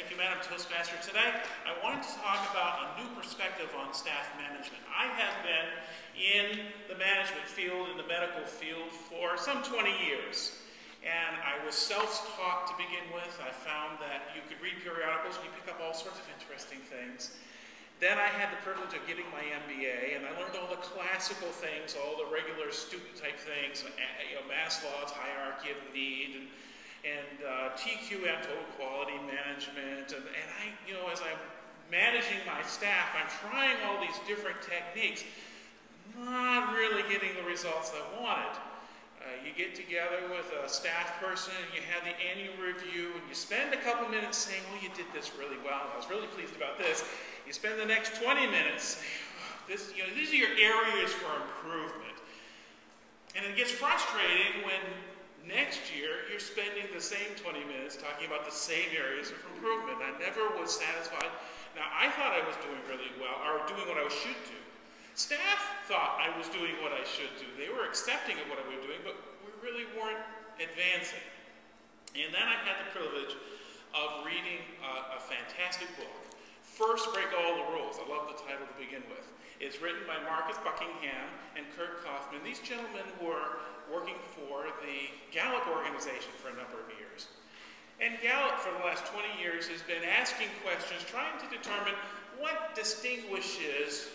Thank you, Madam Toastmaster. Today, I wanted to talk about a new perspective on staff management. I have been in the management field, in the medical field, for some 20 years. And I was self-taught to begin with. I found that you could read periodicals and you pick up all sorts of interesting things. Then I had the privilege of getting my MBA, and I learned all the classical things, all the regular student-type things, Maslow's hierarchy of need, and TQM, total quality management, and I, as I'm managing my staff, I'm trying all these different techniques, not really getting the results I wanted. You get together with a staff person, and you have the annual review, and you spend a couple minutes saying, well, you did this really well, and I was really pleased about this. You spend the next 20 minutes saying, these are your areas for improvement. And it gets frustrating when next year you're spending the same 20 minutes talking about the same areas of improvement. I never was satisfied. Now, I thought I was doing really well, or doing what I should do. Staff thought I was doing what I should do. They were accepting of what I was doing, but we really weren't advancing. And then I had the privilege of reading a fantastic book, First Break All the Rules. I love the title to begin with. It's written by Marcus Buckingham and Kurt Kaufman, these gentlemen who are working for the Gallup organization for a number of years. And Gallup, for the last 20 years, has been asking questions, trying to determine what distinguishes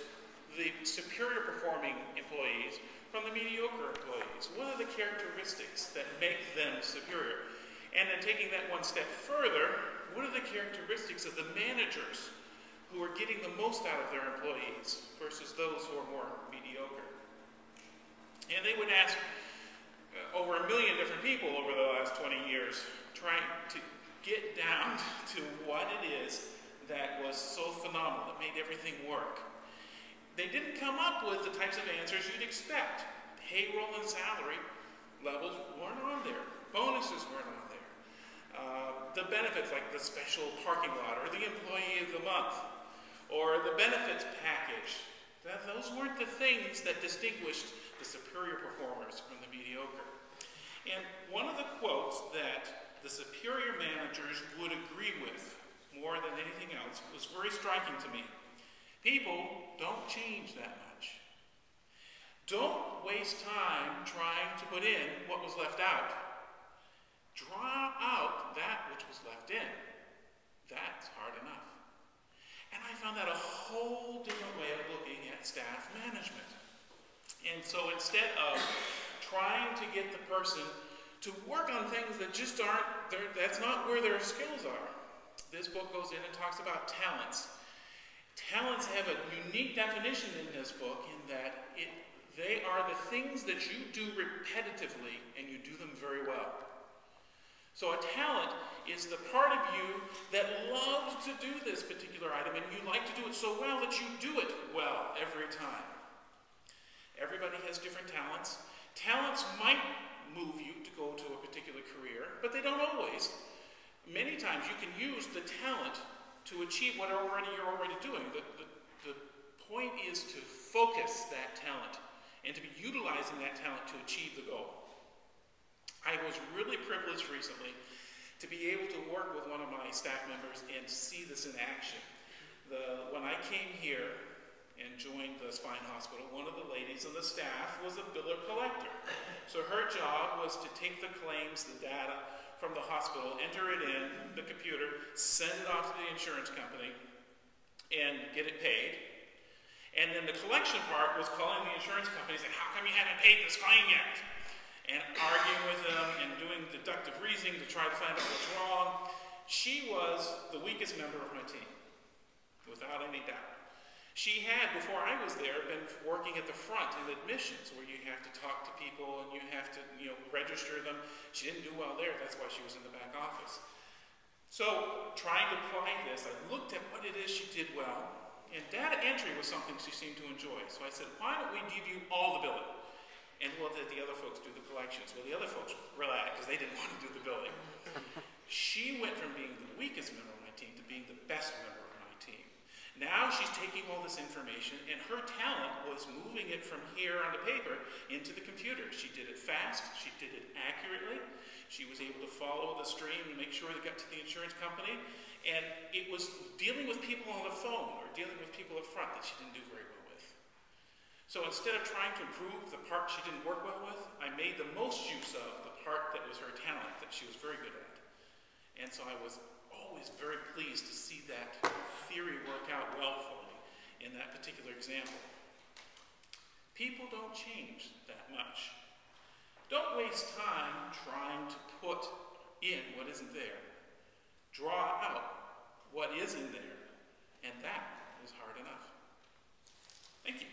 the superior performing employees from the mediocre employees. What are the characteristics that make them superior? And then taking that one step further, what are the characteristics of the managers who are getting the most out of their employees versus those who are more mediocre? And they would ask over 1 million different people over the last 20 years, trying to get down to what it is that was so phenomenal, that made everything work. They didn't come up with the types of answers you'd expect. Payroll and salary levels weren't on there. Bonuses weren't on there. The benefits, like the special parking lot, or the employee of the month, or the benefits package, those weren't the things that distinguished the superior performers from the mediocre. And one of the quotes that the superior managers would agree with more than anything else was very striking to me. People don't change that much. Don't waste time trying to put in what was left out. Draw out that which was left in. That's hard enough. And I found that a whole different way of looking at staff management. And so instead of trying to get the person to work on things that just aren't, that's not where their skills are, this book goes in and talks about talents. Talents have a unique definition in this book in that they are the things that you do repetitively and you do them very well. So a talent is the part of you that loves to do this particular item, and you like to do it so well that you do it well every time. Everybody has different talents. Talents might move you to go to a particular career, but they don't always. Many times you can use the talent to achieve what you're already doing. The point is to focus that talent and to be utilizing that talent to achieve the goal. I was really privileged recently to be able to work with one of my staff members and see this in action. When I came here and joined the spine hospital, one of the ladies on the staff was a biller collector. So her job was to take the claims, the data from the hospital, enter it in the computer, send it off to the insurance company, and get it paid. And then the collection part was calling the insurance company and saying, how come you haven't paid this claim yet? And arguing with them and doing deductive reasoning to try to find out what's wrong. She was the weakest member of my team, without any doubt. She had, before I was there, been working at the front in admissions, where you have to talk to people and you have to, register them. She didn't do well there. That's why she was in the back office. So, trying to apply this, I looked at what it is she did well, and data entry was something she seemed to enjoy. So I said, why don't we give you all the billing? And we'll let the other folks do the collections. Well, the other folks relaxed because they didn't want to do the billing. She went from being the weakest member of my team to being the best member of my team. Now she's taking all this information, and her talent was moving it from here on the paper into the computer. She did it fast, she did it accurately, she was able to follow the stream and make sure it got to the insurance company, and it was dealing with people on the phone or dealing with people up front that she didn't do very well with. So instead of trying to improve the part she didn't work well with, I made the most use of the part that was her talent that she was very good at. And so I was always very pleased to see that theory work out well for me in that particular example. People don't change that much. Don't waste time trying to put in what isn't there. Draw out what is in there, and that is hard enough. Thank you.